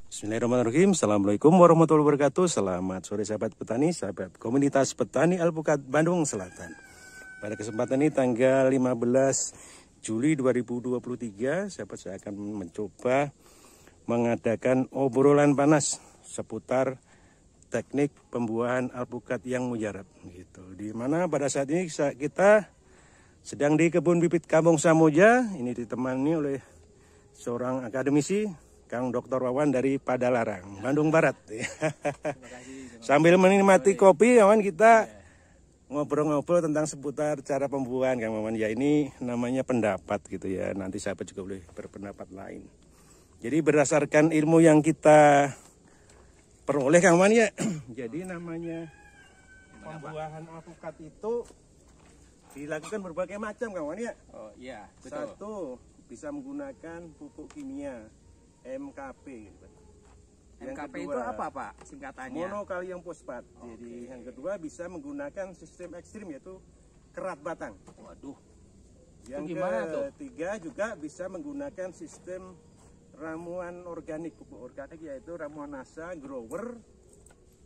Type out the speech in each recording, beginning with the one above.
Bismillahirrahmanirrahim. Assalamualaikum warahmatullahi wabarakatuh. Selamat sore sahabat petani, sahabat komunitas petani Alpukat Bandung Selatan. Pada kesempatan ini tanggal 15 Juli 2023, sahabat, saya akan mencoba mengadakan obrolan panas seputar teknik pembuahan alpukat yang mujarab gitu. Di mana pada saat ini kita sedang di kebun bibit Kampung Samosja. Ini ditemani oleh seorang akademisi, Kang Dr. Wawan dari Padalarang, Bandung Barat. Sambil menikmati kopi, kawan, kita ngobrol-ngobrol tentang seputar cara pembuahan, Kang Wawan. Ya, ini namanya pendapat gitu ya. Nanti sahabat juga boleh berpendapat lain. Jadi berdasarkan ilmu yang kita peroleh, Kang Wawan ya. Jadi namanya pembuahan alpukat itu dilakukan berbagai macam, Kang Wawan ya. Oh iya, betul. Satu, bisa menggunakan pupuk kimia MKP. MKP kedua, itu apa Pak singkatannya? Monokalium fosfat. Jadi yang kedua bisa menggunakan sistem ekstrim yaitu kerat batang. Waduh. Yang ketiga juga bisa menggunakan sistem ramuan organik, pupuk organik yaitu ramuan nasa, grower,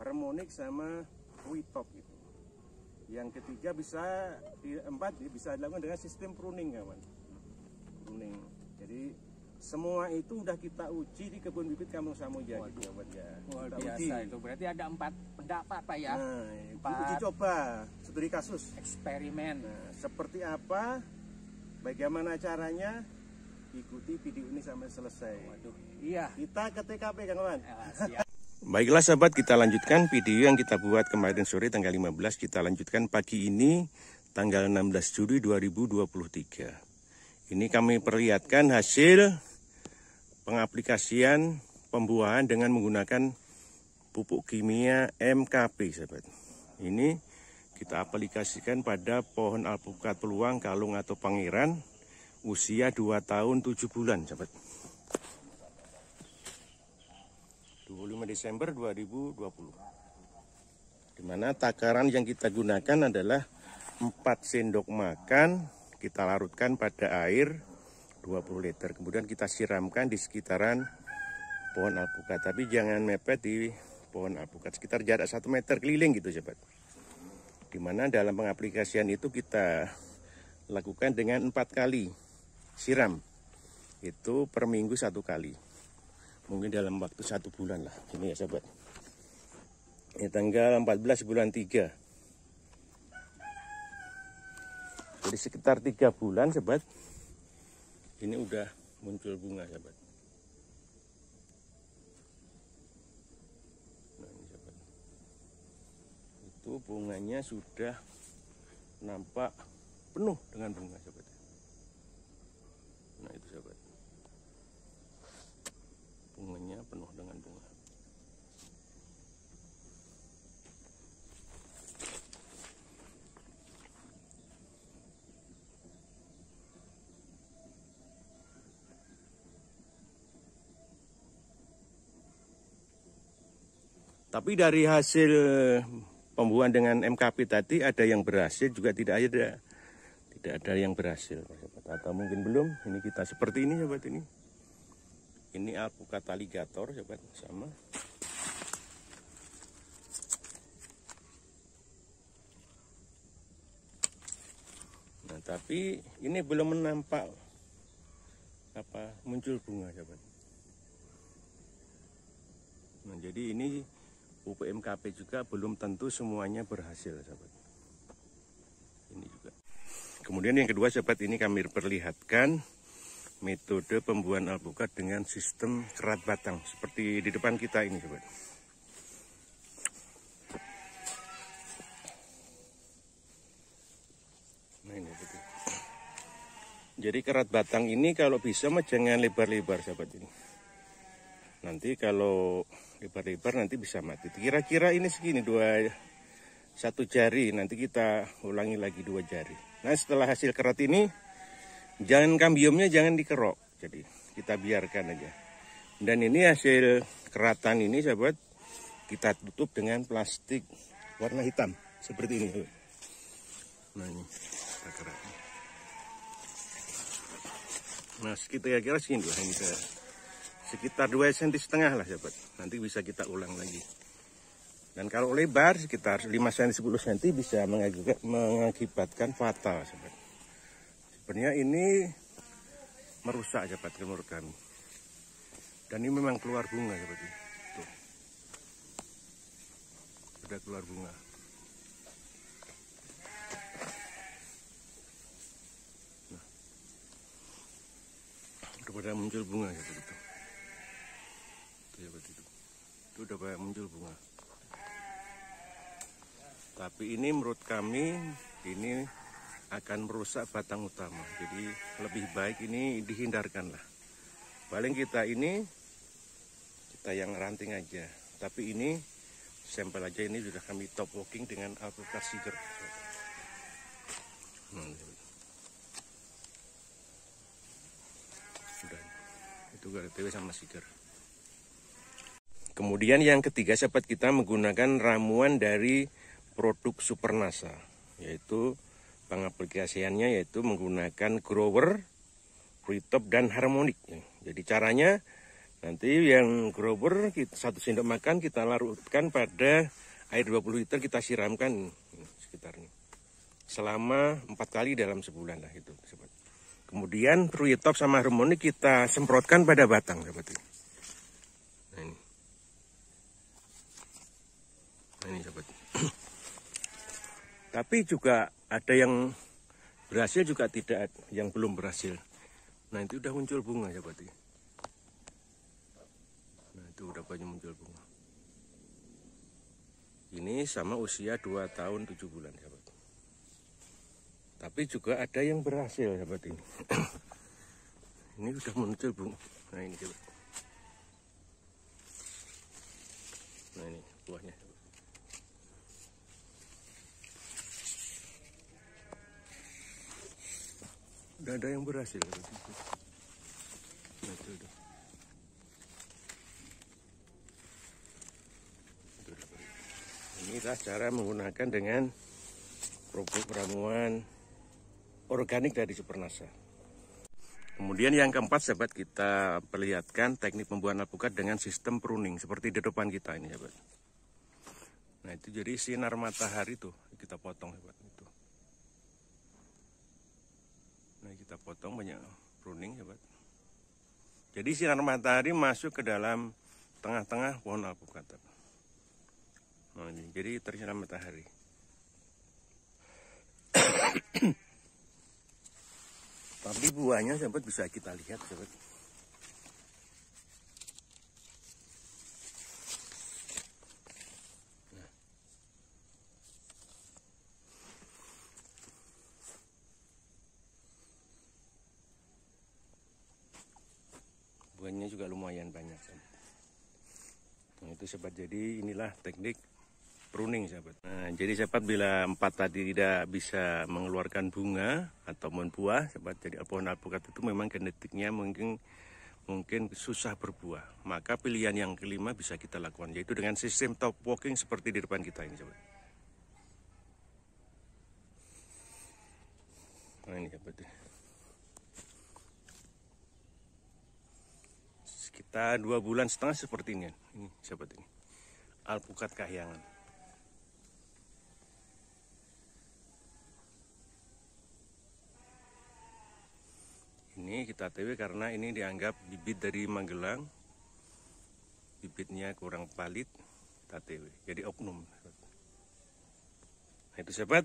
harmonik sama witop gitu. Yang ketiga empat bisa dilakukan dengan sistem pruning, kawan. Pruning. Jadi semua itu udah kita uji di kebun bibit Kampung Samosja gitu, ya. Luar biasa itu. Berarti ada 4 pendapat Pak ya. Nah, uji coba, studi kasus, eksperimen. Nah, seperti apa, bagaimana caranya, ikuti video ini sampai selesai. Waduh. Iya. Kita ke TKP, kawan. Siap. Baiklah sahabat, kita lanjutkan video yang kita buat kemarin sore tanggal 15. Kita lanjutkan pagi ini tanggal 16 Juli 2023. Ini kami perlihatkan hasil pengaplikasian pembuahan dengan menggunakan pupuk kimia MKP, sahabat. Ini kita aplikasikan pada pohon alpukat peluang, kalung atau pangeran usia 2 tahun 7 bulan, sahabat. 25 Desember 2020. Dimana takaran yang kita gunakan adalah 4 sendok makan, kita larutkan pada air 20 liter. Kemudian kita siramkan di sekitaran pohon alpukat. Tapi jangan mepet di pohon alpukat. Sekitar jarak 1 meter keliling gitu, sahabat. Dimana dalam pengaplikasian itu kita lakukan dengan 4 kali siram. Itu per minggu 1 kali. Mungkin dalam waktu 1 bulan lah. Ini ya, sahabat. Ini tanggal 14 bulan 3. Jadi sekitar 3 bulan, sahabat. Ini udah muncul bunga, sahabat. Nah, ini, sahabat. Itu bunganya sudah nampak penuh dengan bunga, sahabat. Nah, itu, sahabat. Bunganya penuh dengan bunga. Tapi dari hasil pembuahan dengan MKP tadi ada yang berhasil, juga tidak ada yang berhasil, sahabat. Atau mungkin belum. Ini kita seperti ini, sahabat. Ini alpukat aligator, sahabat, sama. Nah, tapi ini belum menampak muncul bunga, sahabat. Nah, jadi ini pupuk MKP juga belum tentu semuanya berhasil, sahabat. Ini juga. Kemudian yang kedua, sahabat, ini kami perlihatkan metode pembuahan alpukat dengan sistem kerat batang seperti di depan kita ini, sahabat. Nah, ini betul. Jadi kerat batang ini kalau bisa mah jangan lebar-lebar, sahabat. Ini nanti kalau lebar-lebar nanti bisa mati. Kira-kira ini segini, 1 jari. Nanti kita ulangi lagi 2 jari. Nah, setelah hasil kerat ini, jangan kambiumnya jangan dikerok. Jadi kita biarkan aja. Dan ini hasil keratan ini, sahabat, kita tutup dengan plastik warna hitam seperti ini. Nah, ini kita kerat. Nah, kira-kira segini lah yang kita sekitar 2,5 cm lah sahabat. Nanti bisa kita ulang lagi. Dan kalau lebar sekitar 5 cm 10 cm bisa mengakibatkan fatal sahabat. Sebenarnya ini merusak sahabat menurut kami. Dan ini memang keluar bunga sahabat. Tuh. Sudah keluar bunga. Nah. Udah muncul bunga sahabat itu. Itu udah banyak muncul bunga. Tapi ini menurut kami ini akan merusak batang utama. Jadi lebih baik ini dihindarkan lah. Paling kita yang ranting aja. Tapi ini sampel aja, ini sudah kami top walking dengan alpukat siger. Sudah. Itu GTW sama siger. Kemudian yang ketiga sahabat, kita menggunakan ramuan dari produk Supernasa, yaitu pengaplikasiannya yaitu menggunakan grower, fruit top dan harmonik. Jadi caranya nanti yang grower 1 sendok makan kita larutkan pada air 20 liter, kita siramkan sekitar ini selama 4 kali dalam sebulan lah itu sahabat. Kemudian fruit top sama harmonik kita semprotkan pada batang sahabat. Ini sahabat. Tapi juga ada yang berhasil, juga tidak, yang belum berhasil. Nah itu udah muncul bunga sahabat. Nah itu udah banyak muncul bunga. Ini sama usia 2 tahun 7 bulan sahabat. Tapi juga ada yang berhasil sahabat ini. Ini udah muncul bunga. Nah ini sahabat. Nah ini buahnya. Udah ada yang berhasil. Nah, itu. Inilah cara menggunakan dengan produk ramuan organik dari Supernasa. Kemudian yang keempat sahabat, kita perlihatkan teknik pembuahan alpukat dengan sistem pruning seperti di depan kita ini sahabat. Nah itu jadi sinar matahari tuh kita potong sahabat itu. Nah kita potong banyak pruning sahabat. Jadi sinar matahari masuk ke dalam tengah-tengah pohon alpukat. Nah ini jadi tersinar matahari. Tapi buahnya sahabat bisa kita lihat sahabat. Buahnya juga lumayan banyak sahabat. Nah itu sahabat, jadi inilah teknik pruning sahabat. Nah jadi sahabat, bila 4 tadi tidak bisa mengeluarkan bunga ataupun buah sahabat, jadi pohon alpukat itu memang genetiknya mungkin susah berbuah. Maka pilihan yang kelima bisa kita lakukan, yaitu dengan sistem top walking seperti di depan kita ini sahabat. Nah ini sahabat. Sekitar 2,5 bulan seperti ini sahabat, ini alpukat kahyangan. Ini kita TW karena ini dianggap bibit dari Magelang, bibitnya kurang valid, kita TW jadi oknum. Nah itu sahabat,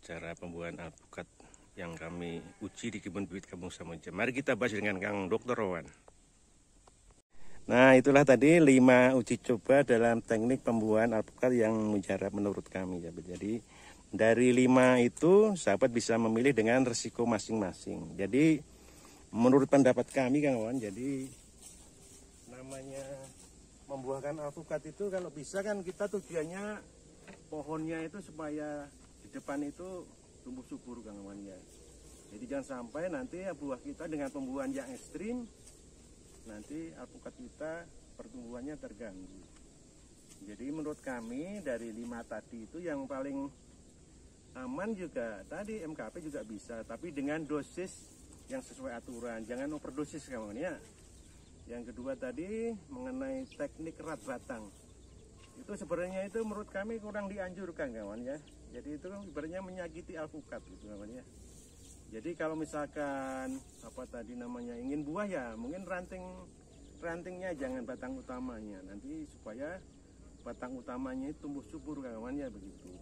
cara pembuahan alpukat yang kami uji di kebun bibit Kampung Samoja. Mari kita bahas dengan Kang Dr. Rowan. Nah itulah tadi 5 uji coba dalam teknik pembuahan alpukat yang mujarab menurut kami sahabat. Jadi dari 5 itu sahabat bisa memilih dengan resiko masing-masing. Jadi menurut pendapat kami Kang Rowan, jadi namanya membuahkan alpukat itu kalau bisa kan kita tujuannya pohonnya itu supaya di depan itu tumbuh subur Kang Rowan ya. Jadi jangan sampai nanti buah kita dengan pembuahan yang ekstrim, nanti alpukat kita pertumbuhannya terganggu. Jadi menurut kami dari 5 tadi itu yang paling aman juga tadi MKP juga bisa, tapi dengan dosis yang sesuai aturan, jangan overdosis kawan ya. Yang kedua tadi mengenai teknik erat batang. Itu sebenarnya itu menurut kami kurang dianjurkan kawan ya. Jadi itu sebenarnya menyakiti alpukat gitu kawan ya. Jadi kalau misalkan apa tadi namanya ingin buah ya mungkin rantingnya jangan batang utamanya, nanti supaya batang utamanya itu tumbuh subur kawan ya begitu.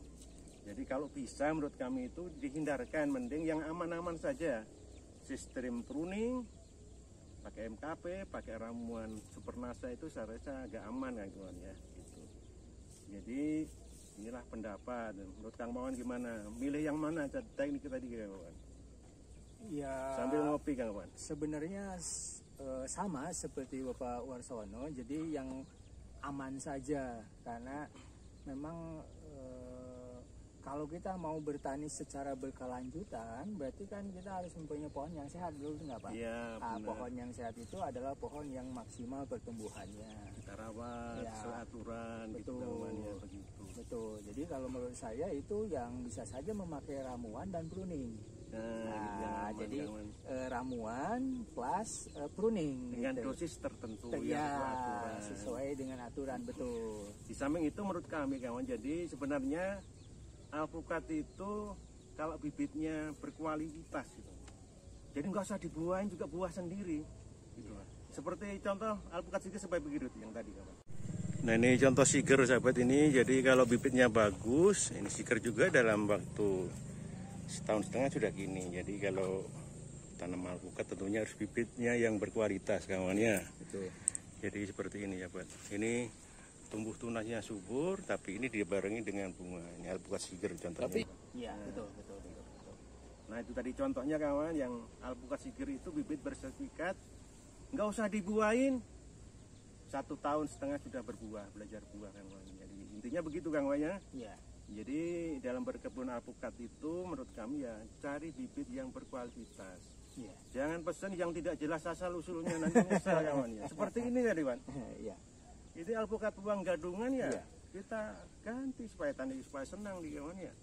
Jadi kalau bisa menurut kami itu dihindarkan, mending yang aman-aman saja. Sistem pruning pakai MKP, pakai ramuan Supernasa itu saya rasa agak aman kawan ya gitu. Jadi inilah pendapat. Menurut Kang Mawan gimana? Milih yang mana teknik tadi kawan? Ya, Sambil ngopi Kang Mawan. sebenarnya sama seperti Bapak Warsono, jadi yang aman saja karena memang kalau kita mau bertani secara berkelanjutan, berarti kan kita harus mempunyai pohon yang sehat dulu, nggak Pak? Iya, Nah, pohon yang sehat itu adalah pohon yang maksimal pertumbuhannya. Kita rawat Ya, seaturan gitu betul. namanya begitu. Betul. Jadi kalau menurut saya itu yang bisa saja memakai ramuan dan pruning. Nah, yang jadi aman. ramuan plus pruning Dengan gitu. dosis tertentu Ya, yang sesuai. sesuai dengan aturan, betul. Di samping itu menurut kami kawan, jadi sebenarnya alpukat itu kalau bibitnya berkualitas gitu. Jadi nggak usah dibuahin juga buah sendiri gitu. Seperti contoh alpukat siger sebagai begitu yang tadi kawan. Nah ini contoh siger sahabat ini, jadi kalau bibitnya bagus, ini siger juga dalam waktu setahun setengah sudah gini. Jadi kalau tanam alpukat tentunya harus bibitnya yang berkualitas kawannya. Betul. Jadi seperti ini ya Pak. Ini tumbuh tunasnya subur, tapi ini dibarengi dengan bunga. Ini alpukat siger contohnya. Iya, betul. Nah itu tadi contohnya kawan, yang alpukat siger itu bibit bersertifikat, nggak usah dibuahin, 1,5 tahun sudah berbuah, belajar buah kawan. Jadi intinya begitu kawan ya. Iya. Jadi dalam berkebun alpukat itu menurut kami ya cari bibit yang berkualitas. Iya. Jangan pesan yang tidak jelas asal usulnya nanti nyesal kawan ya. Seperti ini tadi Wan. Iya. Itu alpukat buang gadungan ya. Iya. Kita ganti supaya tani supaya senang di kawan ya.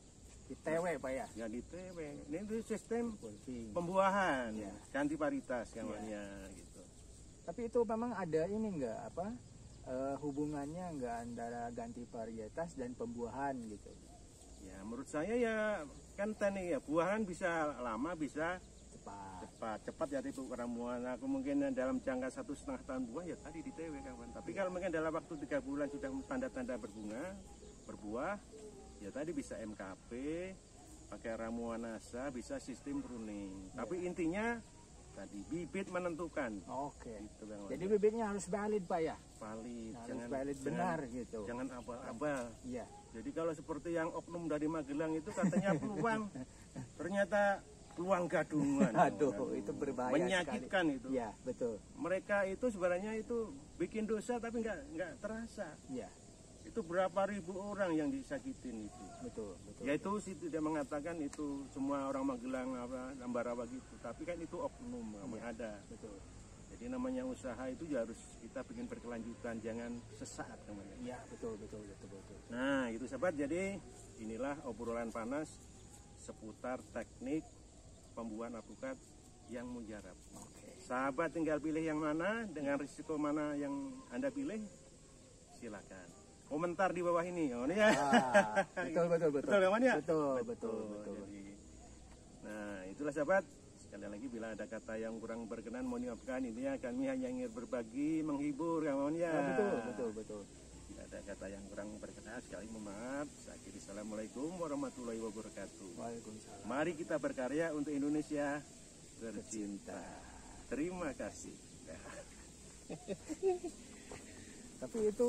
Di TW Pak ya. Ya di TW. Ini itu sistem Pulving. pembuahan, Iya. ganti paritas kawannya gitu. Tapi itu memang ada ini enggak apa? Hubungannya enggak antara ganti varietas dan pembuahan gitu. Ya menurut saya ya kan tani ya buahan bisa lama bisa Cepat. cepat ya itu ramuan. Aku mungkin dalam jangka 1,5 tahun buah ya tadi di TW kawan. Tapi kalau mungkin dalam waktu 3 bulan sudah tanda-tanda berbunga, berbuah, ya tadi bisa MKP, pakai ramuan nasa, bisa sistem pruning. Tapi intinya tadi bibit menentukan. Oke. Gitu, kawan. Jadi bibitnya harus valid Pak ya. valid, Harus valid benar gitu. Jangan abal-abal. Iya. Jadi kalau seperti yang oknum dari Magelang itu katanya peluang, ternyata peluang gadungan. Aduh, itu berbahaya menyakitkan sekali. itu. Iya, betul. Mereka itu sebenarnya itu bikin dosa tapi nggak terasa. Iya, Itu berapa ribu orang yang disakitin itu. betul. Yaitu sih tidak mengatakan itu semua orang Magelang apa Ambarawa gitu, tapi kan itu oknum memang ada. Betul. Jadi namanya usaha itu ya harus kita bikin berkelanjutan, jangan sesaat namanya. Iya, betul. Nah itu sahabat, jadi inilah obrolan panas seputar teknik pembuahan alpukat yang mujarab. Oke. Sahabat tinggal pilih yang mana, dengan risiko mana yang Anda pilih, silakan. Komentar di bawah ini. Oh, ini ya. Betul. Betul kawan ya? Betul. Jadi, nah itulah sahabat. Sekali lagi bila ada kata yang kurang berkenan mohon dimaafkan. Intinya kami hanya ingin berbagi, menghibur kawan ya. Betul. Tidak ada kata yang kurang berkenan, sekali mohon maaf. Saya akhiri, assalamualaikum warahmatullahi wabarakatuh. Waalaikumsalam. Mari kita berkarya untuk Indonesia tercinta. Terima kasih. Tapi itu